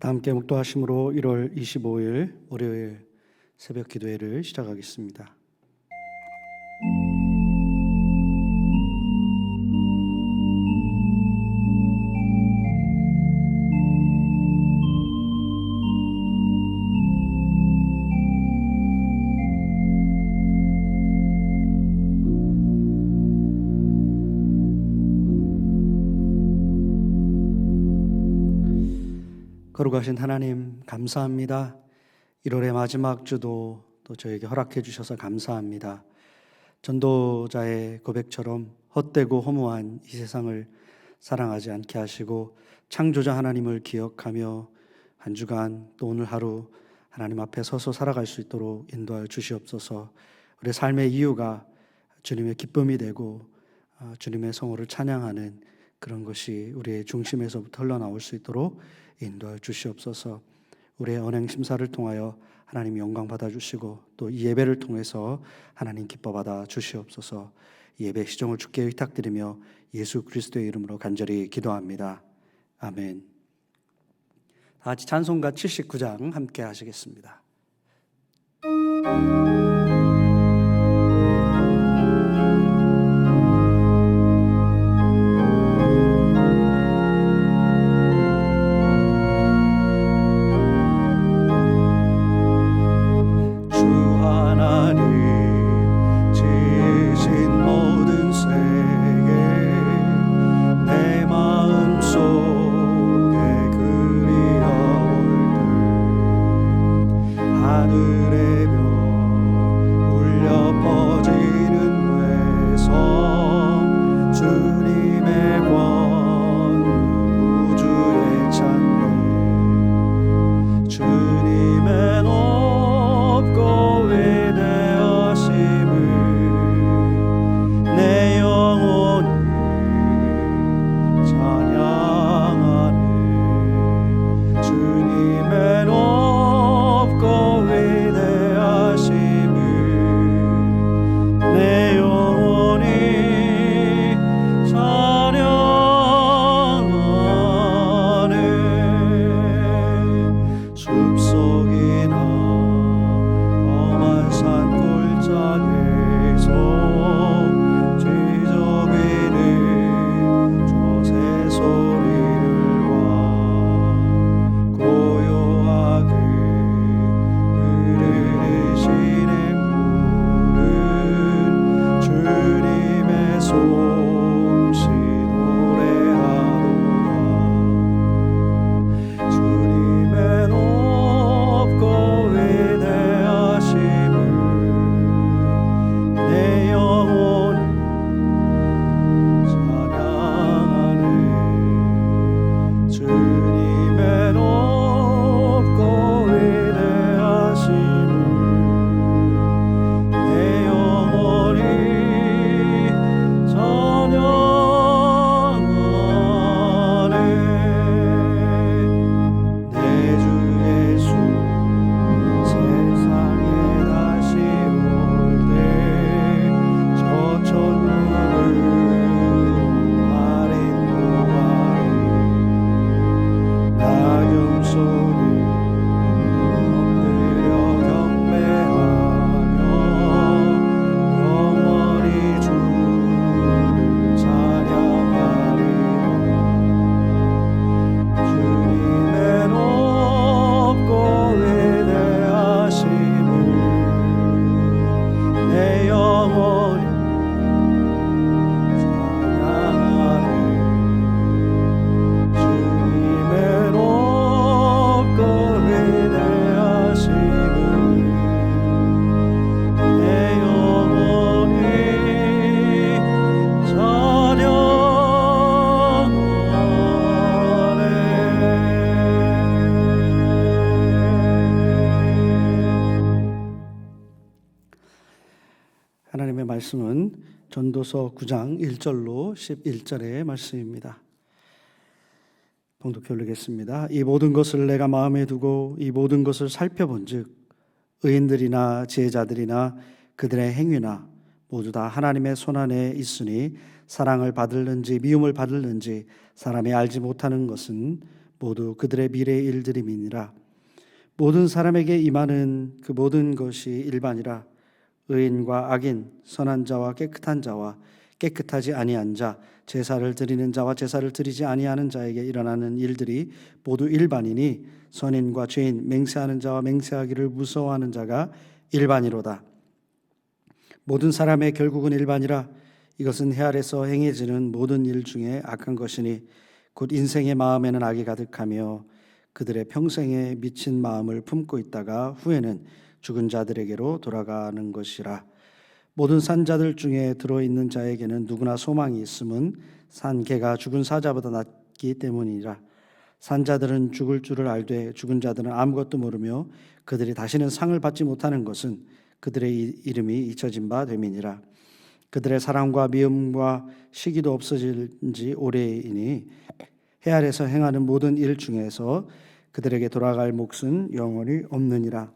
다 함께 묵도하심으로 1월 25일 월요일 새벽 기도회를 시작하겠습니다. 거룩하신 하나님, 감사합니다. 1월의 마지막 주도 또 저에게 허락해 주셔서 감사합니다. 전도자의 고백처럼 헛되고 허무한 이 세상을 사랑하지 않게 하시고 창조자 하나님을 기억하며 한 주간 또 오늘 하루 하나님 앞에 서서 살아갈 수 있도록 인도하여 주시옵소서. 우리의 삶의 이유가 주님의 기쁨이 되고 주님의 성호를 찬양하는 그런 것이 우리의 중심에서부터 흘러나올 수 있도록 인도하여 주시옵소서. 우리의 언행 심사를 통하여 하나님 영광 받아주시고 또 이 예배를 통해서 하나님 기뻐 받아 주시옵소서. 이 예배 시종을 주께 의탁드리며 예수 그리스도의 이름으로 간절히 기도합니다. 아멘. 다 같이 찬송가 79장 함께 하시겠습니다. 하나님의 말씀은 전도서 9장 1절로 11절의 말씀입니다. 봉독해 올리겠습니다. 이 모든 것을 내가 마음에 두고 이 모든 것을 살펴본즉 의인들이나 지혜자들이나 그들의 행위나 모두 다 하나님의 손안에 있으니 사랑을 받을는지 미움을 받을는지 사람이 알지 못하는 것은 모두 그들의 미래의 일들임이니라. 모든 사람에게 임하는 그 모든 것이 일반이라. 의인과 악인, 선한 자와 깨끗한 자와 깨끗하지 아니한 자, 제사를 드리는 자와 제사를 드리지 아니하는 자에게 일어나는 일들이 모두 일반이니 선인과 죄인, 맹세하는 자와 맹세하기를 무서워하는 자가 일반이로다. 모든 사람의 결국은 일반이라. 이것은 해 아래서 행해지는 모든 일 중에 악한 것이니 곧 인생의 마음에는 악이 가득하며 그들의 평생에 미친 마음을 품고 있다가 후에는 죽은 자들에게로 돌아가는 것이라. 모든 산자들 중에 들어있는 자에게는 누구나 소망이 있음은 산 개가 죽은 사자보다 낫기 때문이라. 산자들은 죽을 줄을 알되 죽은 자들은 아무것도 모르며 그들이 다시는 상을 받지 못하는 것은 그들의 이름이 잊혀진 바 됨이니라. 그들의 사랑과 미움과 시기도 없어질 지 오래이니 해 아래서 행하는 모든 일 중에서 그들에게 돌아갈 몫은 영원히 없느니라.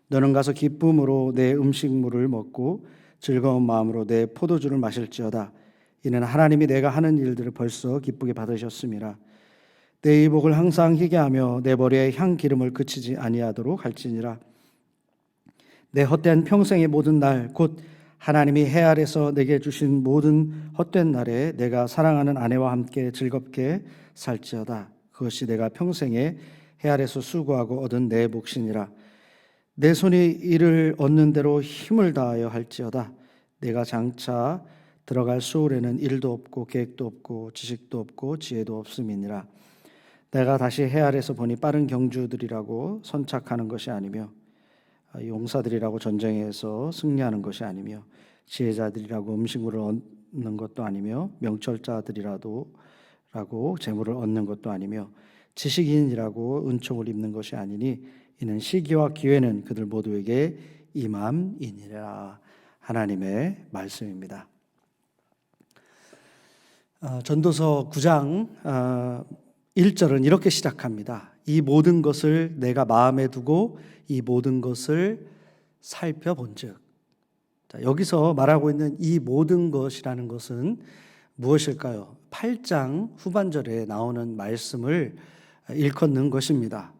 너는 가서 기쁨으로 내 음식물을 먹고 즐거운 마음으로 내 포도주를 마실지어다. 이는 하나님이 내가 하는 일들을 벌써 기쁘게 받으셨음이라. 내 의복을 항상 희게 하며 내 머리에 향 기름을 그치지 아니하도록 할지니라. 내 헛된 평생의 모든 날 곧 하나님이 해 아래서 내게 주신 모든 헛된 날에 내가 사랑하는 아내와 함께 즐겁게 살지어다. 그것이 내가 평생에 해 아래서 수고하고 얻은 내 몫이니라. 내 손이 이를 얻는 대로 힘을 다하여 할지어다. 내가 장차 들어갈 수월에는 일도 없고 계획도 없고 지식도 없고 지혜도 없음이니라. 내가 다시 해 아래서 보니 빠른 경주들이라고 선착하는 것이 아니며 용사들이라고 전쟁에서 승리하는 것이 아니며 지혜자들이라고 음식물을 얻는 것도 아니며 명철자들이라고 재물을 얻는 것도 아니며 지식인이라고 은총을 입는 것이 아니니 이는 시기와 기회는 그들 모두에게 임함이니라. 하나님의 말씀입니다. 전도서 9장 1절은 이렇게 시작합니다. 이 모든 것을 내가 마음에 두고 이 모든 것을 살펴본즉. 여기서 말하고 있는 이 모든 것이라는 것은 무엇일까요? 8장 후반절에 나오는 말씀을 일컫는 것입니다.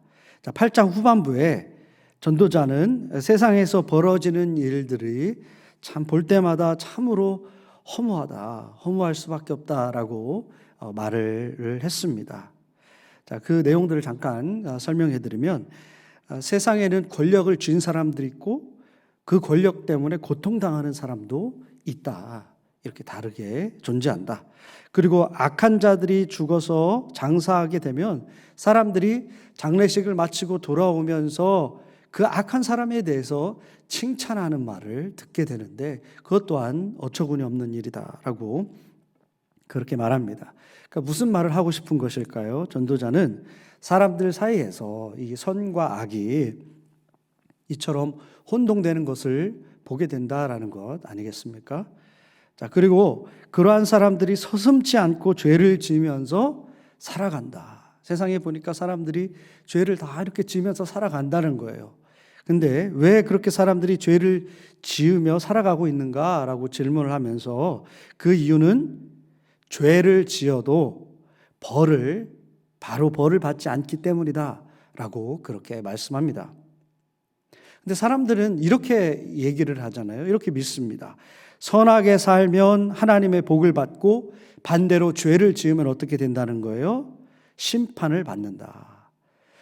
8장 후반부에 전도자는 세상에서 벌어지는 일들이 참 볼 때마다 참으로 허무할 수밖에 없다라고 말을 했습니다. 그 내용들을 잠깐 설명해 드리면 세상에는 권력을 쥔 사람들이 있고 그 권력 때문에 고통당하는 사람도 있다. 이렇게 다르게 존재한다. 그리고 악한 자들이 죽어서 장사하게 되면 사람들이 장례식을 마치고 돌아오면서 그 악한 사람에 대해서 칭찬하는 말을 듣게 되는데 그것 또한 어처구니 없는 일이다라고 그렇게 말합니다. 그러니까 무슨 말을 하고 싶은 것일까요? 전도자는 사람들 사이에서 이 선과 악이 이처럼 혼동되는 것을 보게 된다라는 것 아니겠습니까? 그리고 그러한 사람들이 서슴지 않고 죄를 지으면서 살아간다. 세상에 보니까 사람들이 죄를 다 이렇게 지으면서 살아간다는 거예요. 근데 왜 그렇게 사람들이 죄를 지으며 살아가고 있는가라고 질문을 하면서 그 이유는 죄를 지어도 바로 벌을 받지 않기 때문이다라고 그렇게 말씀합니다. 근데 사람들은 이렇게 얘기를 하잖아요. 이렇게 믿습니다. 선하게 살면 하나님의 복을 받고 반대로 죄를 지으면 어떻게 된다는 거예요? 심판을 받는다.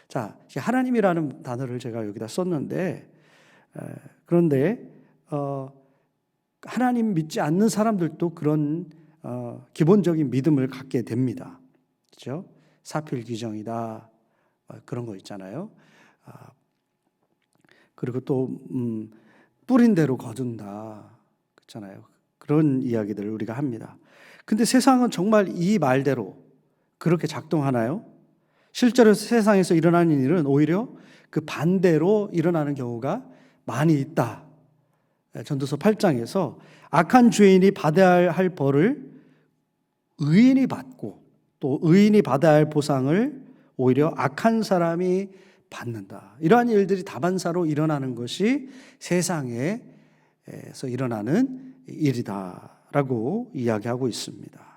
자, 하나님이라는 단어를 제가 여기다 썼는데 그런데 하나님 믿지 않는 사람들도 그런 기본적인 믿음을 갖게 됩니다. 그렇죠? 사필귀정이다. 그런 거 있잖아요. 그리고 또 뿌린 대로 거둔다. 그렇잖아요. 그런 이야기들을 우리가 합니다. 근데 세상은 정말 이 말대로 그렇게 작동하나요? 실제로 세상에서 일어나는 일은 오히려 그 반대로 일어나는 경우가 많이 있다. 전도서 8장에서 악한 죄인이 받아야 할 벌을 의인이 받고 또 의인이 받아야 할 보상을 오히려 악한 사람이 받는다. 이러한 일들이 다반사로 일어나는 것이 세상에서 일어나는 일이다라고 이야기하고 있습니다.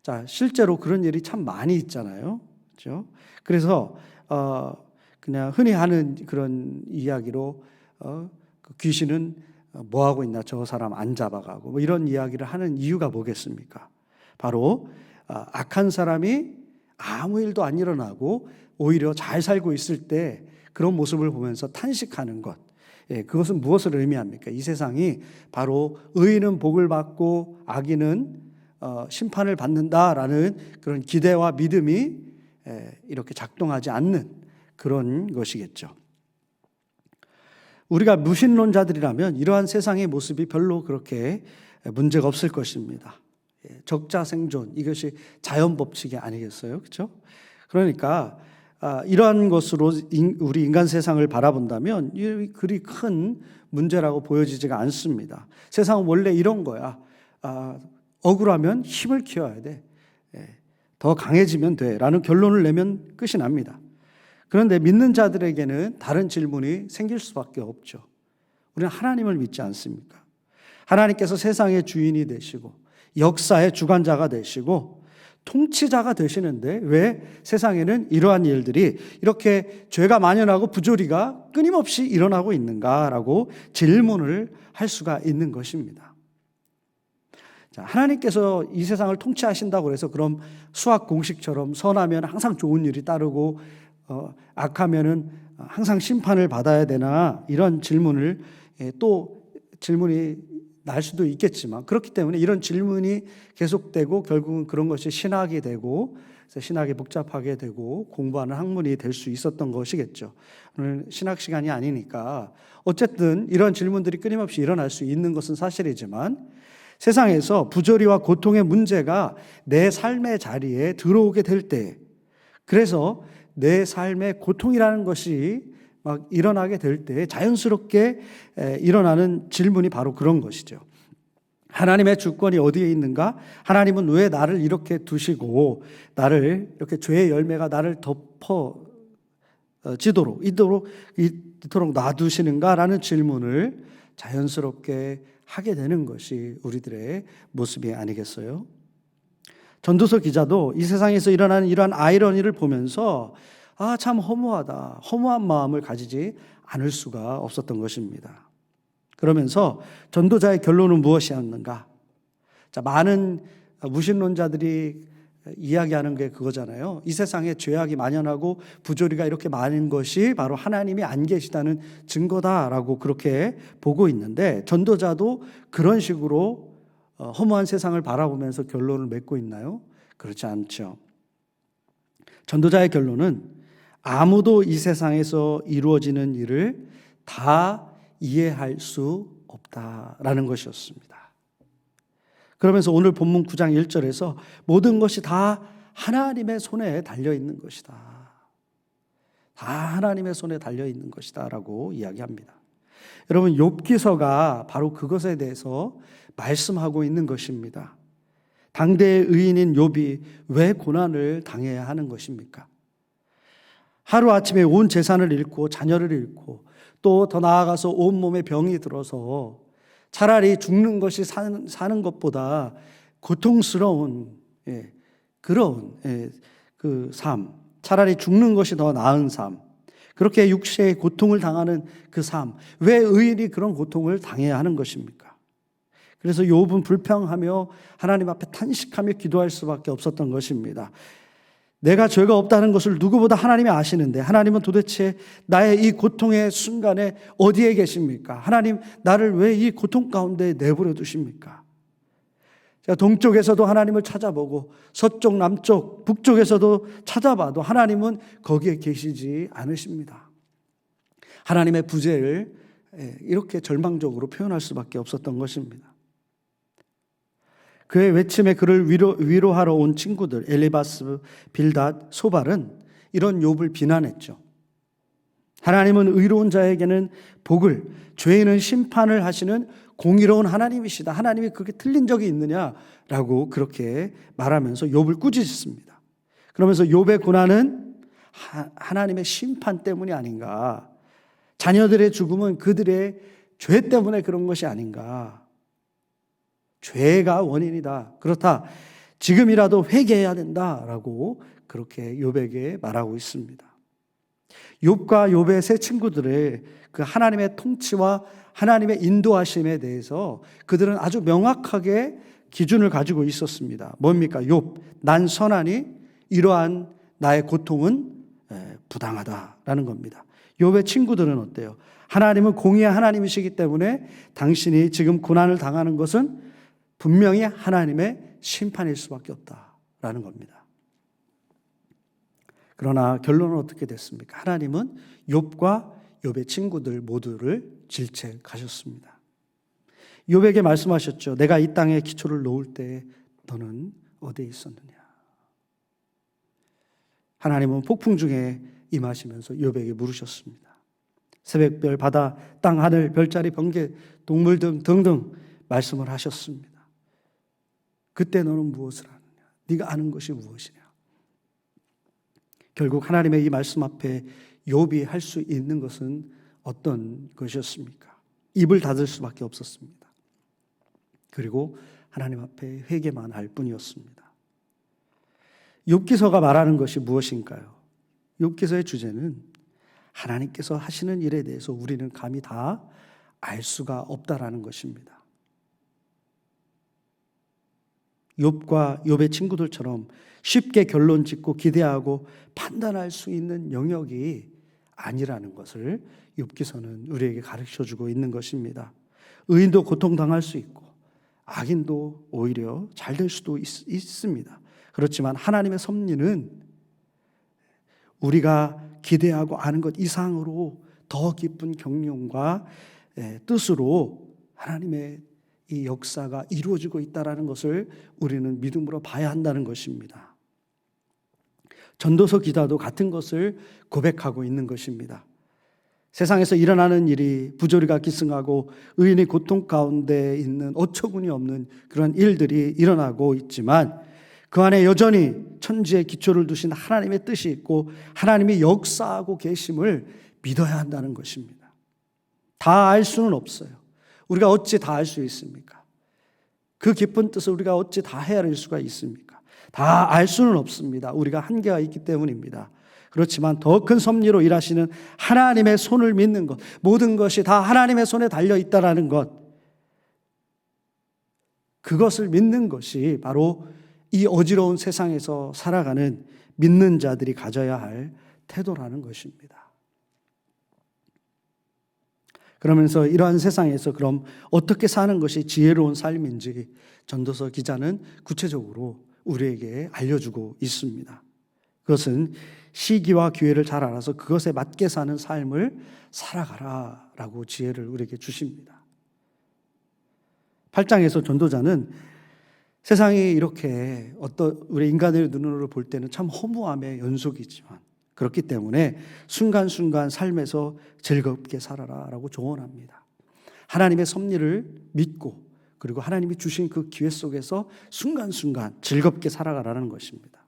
자, 실제로 그런 일이 참 많이 있잖아요. 그렇죠? 그래서 그냥 흔히 하는 그런 이야기로 그 귀신은 뭐 하고 있나, 저 사람 안 잡아가고, 뭐 이런 이야기를 하는 이유가 뭐겠습니까? 바로 악한 사람이 아무 일도 안 일어나고 오히려 잘 살고 있을 때 그런 모습을 보면서 탄식하는 것, 그것은 무엇을 의미합니까? 이 세상이 바로 의인은 복을 받고 악인은 심판을 받는다라는 그런 기대와 믿음이 이렇게 작동하지 않는 그런 것이겠죠. 우리가 무신론자들이라면 이러한 세상의 모습이 별로 그렇게 문제가 없을 것입니다. 적자생존, 이것이 자연 법칙이 아니겠어요? 그렇죠? 그러니까 이러한 것으로 우리 인간 세상을 바라본다면 그리 큰 문제라고 보여지지가 않습니다. 세상은 원래 이런 거야. 억울하면 힘을 키워야 돼. 더 강해지면 돼. 라는 결론을 내면 끝이 납니다. 그런데 믿는 자들에게는 다른 질문이 생길 수밖에 없죠. 우리는 하나님을 믿지 않습니까? 하나님께서 세상의 주인이 되시고 역사의 주관자가 되시고 통치자가 되시는데 왜 세상에는 이러한 일들이 이렇게 죄가 만연하고 부조리가 끊임없이 일어나고 있는가라고 질문을 할 수가 있는 것입니다. 자, 하나님께서 이 세상을 통치하신다고 해서 그럼 수학 공식처럼 선하면 항상 좋은 일이 따르고 악하면은 항상 심판을 받아야 되나, 이런 질문을 또 질문이 날 수도 있겠지만, 그렇기 때문에 이런 질문이 계속되고 결국은 그런 것이 신학이 되고 신학이 복잡하게 되고 공부하는 학문이 될 수 있었던 것이겠죠. 오늘 신학 시간이 아니니까 어쨌든 이런 질문들이 끊임없이 일어날 수 있는 것은 사실이지만, 세상에서 부조리와 고통의 문제가 내 삶의 자리에 들어오게 될 때, 그래서 내 삶의 고통이라는 것이 막 일어나게 될 때 자연스럽게 일어나는 질문이 바로 그런 것이죠. 하나님의 주권이 어디에 있는가? 하나님은 왜 나를 이렇게 두시고 나를 이렇게 죄의 열매가 나를 덮어지도록 이토록 놔두시는가라는 질문을 자연스럽게 하게 되는 것이 우리들의 모습이 아니겠어요? 전도서 기자도 이 세상에서 일어나는 이러한 아이러니를 보면서 참 허무하다, 허무한 마음을 가지지 않을 수가 없었던 것입니다. 그러면서 전도자의 결론은 무엇이었는가? 자, 많은 무신론자들이 이야기하는 게 그거잖아요. 이 세상에 죄악이 만연하고 부조리가 이렇게 많은 것이 바로 하나님이 안 계시다는 증거다라고 그렇게 보고 있는데, 전도자도 그런 식으로 허무한 세상을 바라보면서 결론을 맺고 있나요? 그렇지 않죠. 전도자의 결론은 아무도 이 세상에서 이루어지는 일을 다 이해할 수 없다라는 것이었습니다. 그러면서 오늘 본문 9장 1절에서 모든 것이 다 하나님의 손에 달려있는 것이다. 다 하나님의 손에 달려있는 것이다 라고 이야기합니다. 여러분, 욥기서가 바로 그것에 대해서 말씀하고 있는 것입니다. 당대의 의인인 욥이 왜 고난을 당해야 하는 것입니까? 하루아침에 온 재산을 잃고 자녀를 잃고 또 더 나아가서 온몸에 병이 들어서 차라리 죽는 것이 사는 것보다 고통스러운 그런 그 삶, 차라리 죽는 것이 더 나은 삶, 그렇게 육체의 고통을 당하는 그 삶, 왜 의인이 그런 고통을 당해야 하는 것입니까? 그래서 욥은 불평하며 하나님 앞에 탄식하며 기도할 수밖에 없었던 것입니다. 내가 죄가 없다는 것을 누구보다 하나님이 아시는데 하나님은 도대체 나의 이 고통의 순간에 어디에 계십니까? 하나님, 나를 왜 이 고통 가운데 내버려 두십니까? 제가 동쪽에서도 하나님을 찾아보고 서쪽, 남쪽, 북쪽에서도 찾아봐도 하나님은 거기에 계시지 않으십니다. 하나님의 부재를 이렇게 절망적으로 표현할 수밖에 없었던 것입니다. 그의 외침에 그를 위로하러 온 친구들 엘리바스, 빌닷, 소발은 이런 욥을 비난했죠. 하나님은 의로운 자에게는 복을, 죄인은 심판을 하시는 공의로운 하나님이시다. 하나님이 그렇게 틀린 적이 있느냐라고 그렇게 말하면서 욥을 꾸짖습니다. 그러면서 욥의 고난은 하나님의 심판 때문이 아닌가, 자녀들의 죽음은 그들의 죄 때문에 그런 것이 아닌가, 죄가 원인이다. 그렇다. 지금이라도 회개해야 된다라고 그렇게 욥에게 말하고 있습니다. 욥과 욥의 세 친구들의 그 하나님의 통치와 하나님의 인도하심에 대해서 그들은 아주 명확하게 기준을 가지고 있었습니다. 뭡니까? 욥, 난 선하니 이러한 나의 고통은 부당하다라는 겁니다. 욥의 친구들은 어때요? 하나님은 공의의 하나님이시기 때문에 당신이 지금 고난을 당하는 것은 분명히 하나님의 심판일 수밖에 없다라는 겁니다. 그러나 결론은 어떻게 됐습니까? 하나님은 욥과 욥의 친구들 모두를 질책하셨습니다. 욥에게 말씀하셨죠. 내가 이 땅에 기초를 놓을 때 너는 어디에 있었느냐? 하나님은 폭풍 중에 임하시면서 욥에게 물으셨습니다. 새벽별, 바다, 땅, 하늘, 별자리, 번개, 동물 등등 말씀을 하셨습니다. 그때 너는 무엇을 하느냐? 네가 아는 것이 무엇이냐? 결국 하나님의 이 말씀 앞에 욥이 할 수 있는 것은 어떤 것이었습니까? 입을 닫을 수밖에 없었습니다. 그리고 하나님 앞에 회개만 할 뿐이었습니다. 욥기서가 말하는 것이 무엇인가요? 욥기서의 주제는 하나님께서 하시는 일에 대해서 우리는 감히 다 알 수가 없다라는 것입니다. 욥과 욥의 친구들처럼 쉽게 결론 짓고 기대하고 판단할 수 있는 영역이 아니라는 것을 욥기서는 우리에게 가르쳐주고 있는 것입니다. 의인도 고통당할 수 있고 악인도 오히려 잘 될 수도 있습니다. 그렇지만 하나님의 섭리는 우리가 기대하고 아는 것 이상으로 더 깊은 경륜과 뜻으로 하나님의 이 역사가 이루어지고 있다는 것을 우리는 믿음으로 봐야 한다는 것입니다. 전도서 기자도 같은 것을 고백하고 있는 것입니다. 세상에서 일어나는 일이 부조리가 기승하고 의인이 고통 가운데 있는 어처구니 없는 그런 일들이 일어나고 있지만 그 안에 여전히 천지에 기초를 두신 하나님의 뜻이 있고 하나님이 역사하고 계심을 믿어야 한다는 것입니다. 다 알 수는 없어요. 우리가 어찌 다 알 수 있습니까? 그 깊은 뜻을 우리가 어찌 다 헤아릴 수가 있습니까? 다 알 수는 없습니다. 우리가 한계가 있기 때문입니다. 그렇지만 더 큰 섭리로 일하시는 하나님의 손을 믿는 것, 모든 것이 다 하나님의 손에 달려 있다라는 것, 그것을 믿는 것이 바로 이 어지러운 세상에서 살아가는 믿는 자들이 가져야 할 태도라는 것입니다. 그러면서 이러한 세상에서 그럼 어떻게 사는 것이 지혜로운 삶인지 전도서 기자는 구체적으로 우리에게 알려주고 있습니다. 그것은 시기와 기회를 잘 알아서 그것에 맞게 사는 삶을 살아가라라고 지혜를 우리에게 주십니다. 8장에서 전도자는 세상이 이렇게 우리 인간의 눈으로 볼 때는 참 허무함의 연속이지만 그렇기 때문에 순간순간 삶에서 즐겁게 살아라라고 조언합니다. 하나님의 섭리를 믿고 그리고 하나님이 주신 그 기회 속에서 순간순간 즐겁게 살아가라는 것입니다.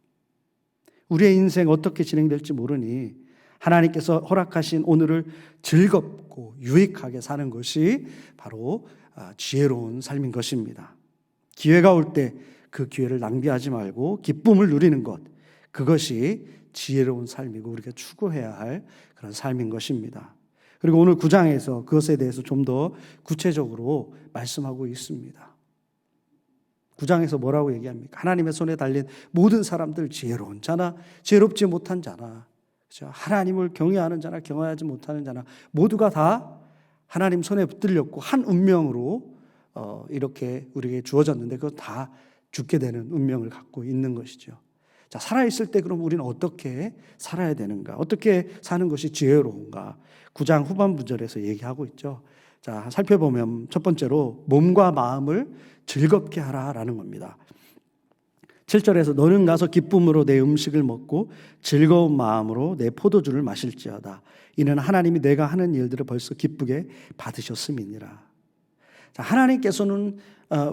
우리의 인생 어떻게 진행될지 모르니 하나님께서 허락하신 오늘을 즐겁고 유익하게 사는 것이 바로 지혜로운 삶인 것입니다. 기회가 올 때 그 기회를 낭비하지 말고 기쁨을 누리는 것, 그것이 지혜로운 삶이고 우리가 추구해야 할 그런 삶인 것입니다. 그리고 오늘 9장에서 그것에 대해서 좀 더 구체적으로 말씀하고 있습니다. 9장에서 뭐라고 얘기합니까? 하나님의 손에 달린 모든 사람들 지혜로운 자나 지혜롭지 못한 자나 그렇죠? 하나님을 경외하는 자나 경외하지 못하는 자나 모두가 다 하나님 손에 붙들렸고 한 운명으로 이렇게 우리에게 주어졌는데 그것 다 죽게 되는 운명을 갖고 있는 것이죠. 자, 살아있을 때 그럼 우리는 어떻게 살아야 되는가? 어떻게 사는 것이 지혜로운가? 9장 후반부절에서 얘기하고 있죠. 자, 살펴보면 첫 번째로 몸과 마음을 즐겁게 하라라는 겁니다. 7절에서 너는 가서 기쁨으로 내 음식을 먹고 즐거운 마음으로 내 포도주를 마실지어다. 이는 하나님이 내가 하는 일들을 벌써 기쁘게 받으셨음이니라. 자, 하나님께서는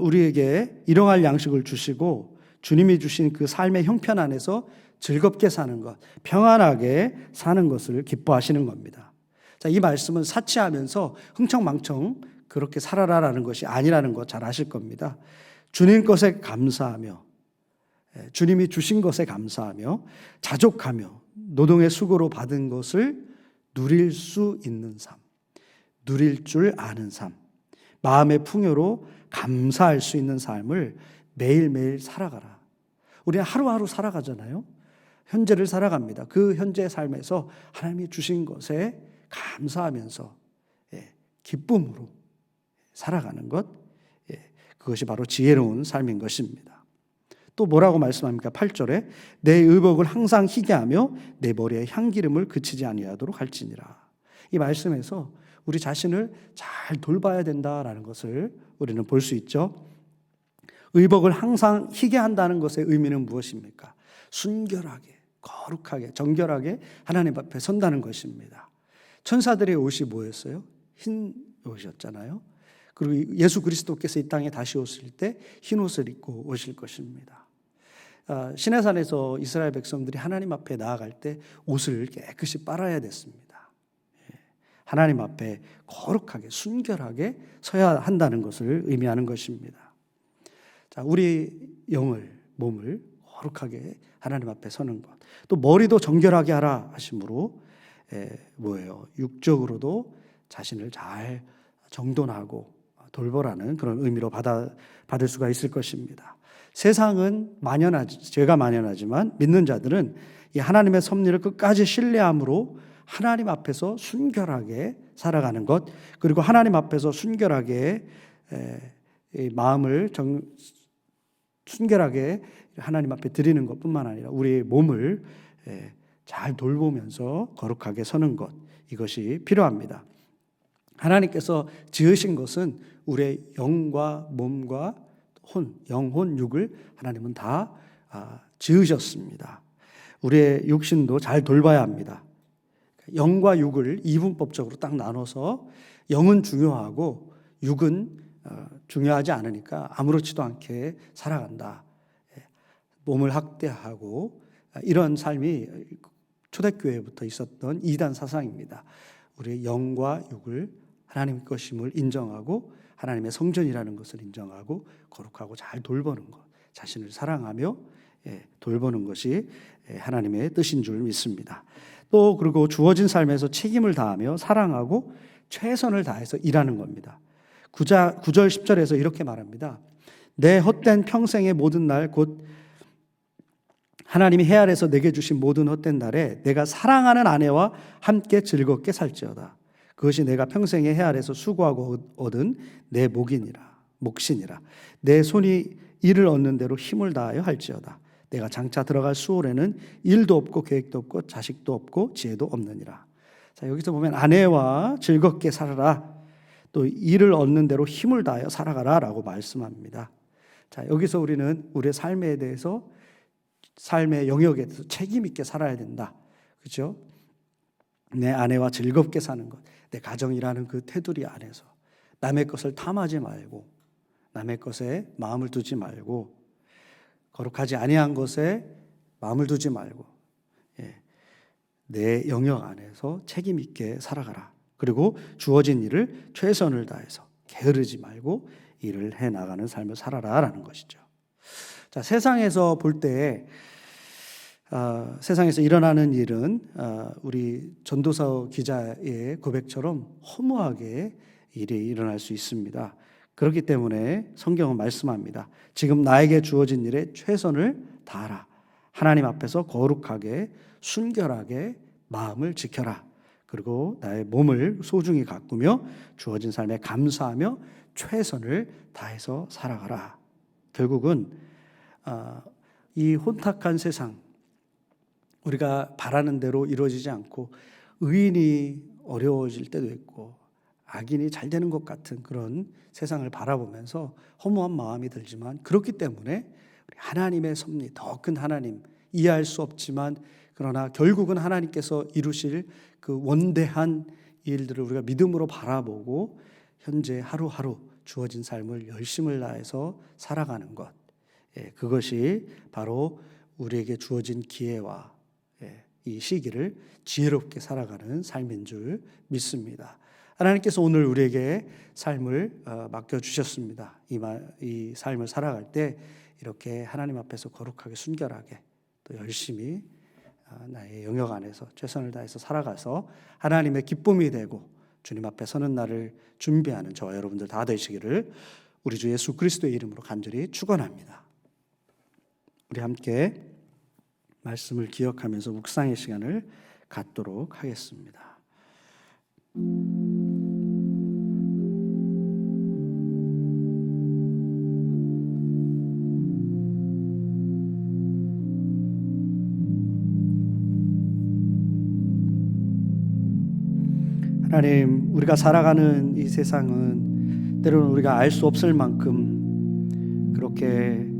우리에게 일용할 양식을 주시고 주님이 주신 그 삶의 형편 안에서 즐겁게 사는 것, 평안하게 사는 것을 기뻐하시는 겁니다. 자, 이 말씀은 사치하면서 흥청망청 그렇게 살아라라는 것이 아니라는 것 잘 아실 겁니다. 주님 것에 감사하며 주님이 주신 것에 감사하며 자족하며 노동의 수고로 받은 것을 누릴 수 있는 삶, 누릴 줄 아는 삶, 마음의 풍요로 감사할 수 있는 삶을 매일매일 살아가라. 우리는 하루하루 살아가잖아요. 현재를 살아갑니다. 그 현재의 삶에서 하나님이 주신 것에 감사하면서 기쁨으로 살아가는 것, 그것이 바로 지혜로운 삶인 것입니다. 또 뭐라고 말씀합니까? 8절에 내 의복을 항상 희게 하며 내 머리에 향기름을 그치지 아니하도록 할지니라. 이 말씀에서 우리 자신을 잘 돌봐야 된다라는 것을 우리는 볼 수 있죠. 의복을 항상 희게 한다는 것의 의미는 무엇입니까? 순결하게, 거룩하게, 정결하게 하나님 앞에 선다는 것입니다. 천사들의 옷이 뭐였어요? 흰 옷이었잖아요. 그리고 예수 그리스도께서 이 땅에 다시 오실 때 흰 옷을 입고 오실 것입니다. 시내산에서 이스라엘 백성들이 하나님 앞에 나아갈 때 옷을 깨끗이 빨아야 됐습니다. 하나님 앞에 거룩하게 순결하게 서야 한다는 것을 의미하는 것입니다. 자, 우리 영을, 몸을 거룩하게 하나님 앞에 서는 것. 또 머리도 정결하게 하라 하심으로 뭐예요? 육적으로도 자신을 잘 정돈하고 돌보라는 그런 의미로 받을 수가 있을 것입니다. 세상은 죄가 만연하지만 믿는 자들은 이 하나님의 섭리를 끝까지 신뢰함으로 하나님 앞에서 순결하게 살아가는 것, 그리고 하나님 앞에서 순결하게 마음을 순결하게 하나님 앞에 드리는 것뿐만 아니라 우리의 몸을 잘 돌보면서 거룩하게 서는 것, 이것이 필요합니다. 하나님께서 지으신 것은 우리의 영과 몸과 영혼, 육을 하나님은 다 지으셨습니다. 우리의 육신도 잘 돌봐야 합니다. 영과 육을 이분법적으로 딱 나눠서 영은 중요하고 육은 중요하지 않으니까 아무렇지도 않게 살아간다. 몸을 학대하고 이런 삶이 초대교회부터 있었던 이단 사상입니다. 우리의 영과 육을 하나님 것임을 인정하고 하나님의 성전이라는 것을 인정하고 거룩하고 잘 돌보는 것, 자신을 사랑하며 돌보는 것이 하나님의 뜻인 줄 믿습니다. 또 그리고 주어진 삶에서 책임을 다하며 사랑하고 최선을 다해서 일하는 겁니다. 9절 10절에서 이렇게 말합니다. 내 헛된 평생의 모든 날 곧 하나님이 해 아래서 내게 주신 모든 헛된 날에 내가 사랑하는 아내와 함께 즐겁게 살지어다. 그것이 내가 평생의 해 아래서 수고하고 얻은 내 몫이니라. 내 손이 일을 얻는 대로 힘을 다하여 할지어다. 내가 장차 들어갈 수월에는 일도 없고 계획도 없고 자식도 없고 지혜도 없느니라. 자, 여기서 보면 아내와 즐겁게 살아라. 또 일을 얻는 대로 힘을 다하여 살아가라 라고 말씀합니다. 자, 여기서 우리는 우리의 삶에 대해서 삶의 영역에 대해서 책임 있게 살아야 된다. 그렇죠? 내 아내와 즐겁게 사는 것, 내 가정이라는 그 테두리 안에서 남의 것을 탐하지 말고 남의 것에 마음을 두지 말고 거룩하지 아니한 것에 마음을 두지 말고 내 영역 안에서 책임 있게 살아가라. 그리고 주어진 일을 최선을 다해서 게으르지 말고 일을 해나가는 삶을 살아라라는 것이죠. 자, 세상에서 볼 때 세상에서 일어나는 일은 우리 전도서 기자의 고백처럼 허무하게 일이 일어날 수 있습니다. 그렇기 때문에 성경은 말씀합니다. 지금 나에게 주어진 일에 최선을 다하라. 하나님 앞에서 거룩하게 순결하게 마음을 지켜라. 그리고 나의 몸을 소중히 가꾸며 주어진 삶에 감사하며 최선을 다해서 살아가라. 결국은 이 혼탁한 세상, 우리가 바라는 대로 이루어지지 않고 의인이 어려워질 때도 있고 악인이 잘 되는 것 같은 그런 세상을 바라보면서 허무한 마음이 들지만, 그렇기 때문에 하나님의 섭리, 더 큰 하나님, 이해할 수 없지만 그러나 결국은 하나님께서 이루실 그 원대한 일들을 우리가 믿음으로 바라보고 현재 하루하루 주어진 삶을 열심을 다해서 살아가는 것, 그것이 바로 우리에게 주어진 기회와 이 시기를 지혜롭게 살아가는 삶인 줄 믿습니다. 하나님께서 오늘 우리에게 삶을 맡겨주셨습니다. 이 삶을 살아갈 때 이렇게 하나님 앞에서 거룩하게 순결하게 또 열심히 나의 영역 안에서 최선을 다해서 살아가서 하나님의 기쁨이 되고 주님 앞에 서는 날을 준비하는 저와 여러분들 다 되시기를 우리 주 예수 그리스도의 이름으로 간절히 축원합니다. 우리 함께 말씀을 기억하면서 묵상의 시간을 갖도록 하겠습니다. 하나님, 우리가 살아가는 이 세상은 때로는 우리가 알 수 없을 만큼 그렇게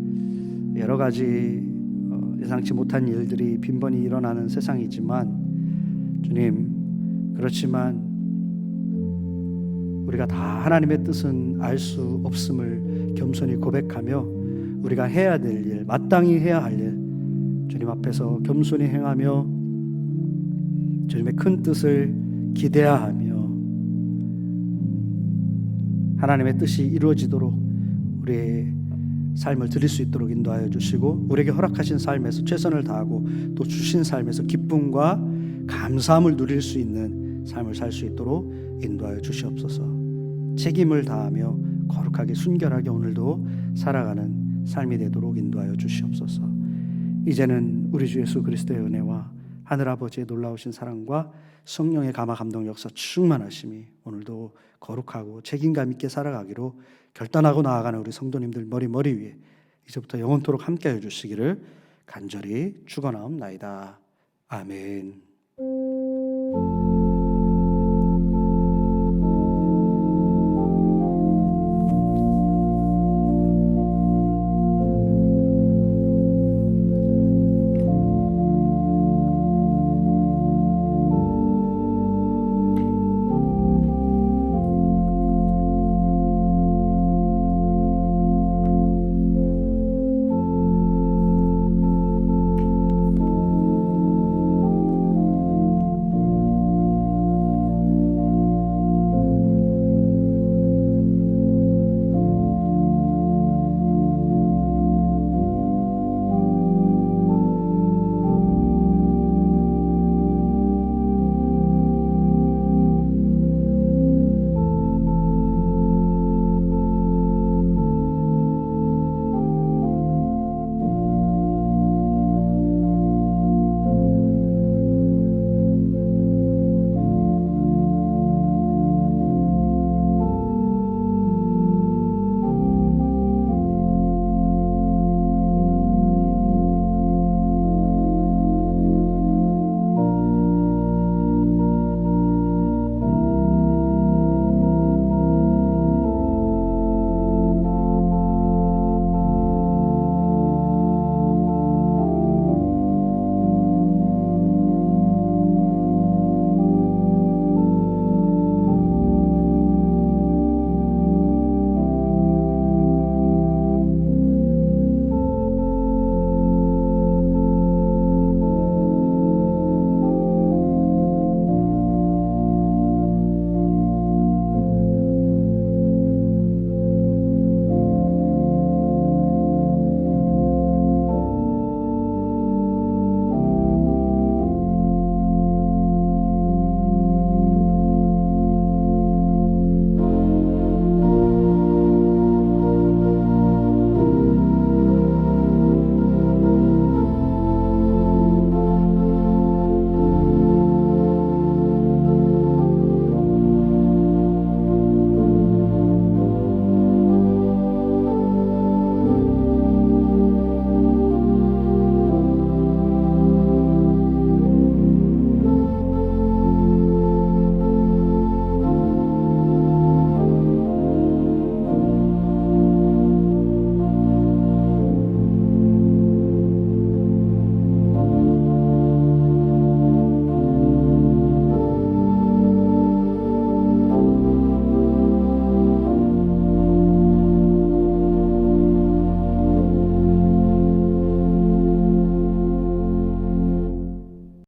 여러 가지 예상치 못한 일들이 빈번히 일어나는 세상이지만 주님, 그렇지만 우리가 다 하나님의 뜻은 알 수 없음을 겸손히 고백하며 우리가 해야 될 일, 마땅히 해야 할 일 주님 앞에서 겸손히 행하며 주님의 큰 뜻을 기대하며 하나님의 뜻이 이루어지도록 우리의 삶을 드릴 수 있도록 인도하여 주시고 우리에게 허락하신 삶에서 최선을 다하고 또 주신 삶에서 기쁨과 감사함을 누릴 수 있는 삶을 살 수 있도록 인도하여 주시옵소서. 책임을 다하며 거룩하게 순결하게 오늘도 살아가는 삶이 되도록 인도하여 주시옵소서. 이제는 우리 주 예수 그리스도의 은혜와 하늘아버지의 놀라우신 사랑과 성령의 감화 감동 역사 충만하심이 오늘도 거룩하고 책임감 있게 살아가기로 결단하고 나아가는 우리 성도님들 머리 위에 이제부터 영원토록 함께해 주시기를 간절히 축원하옵나이다. 아멘.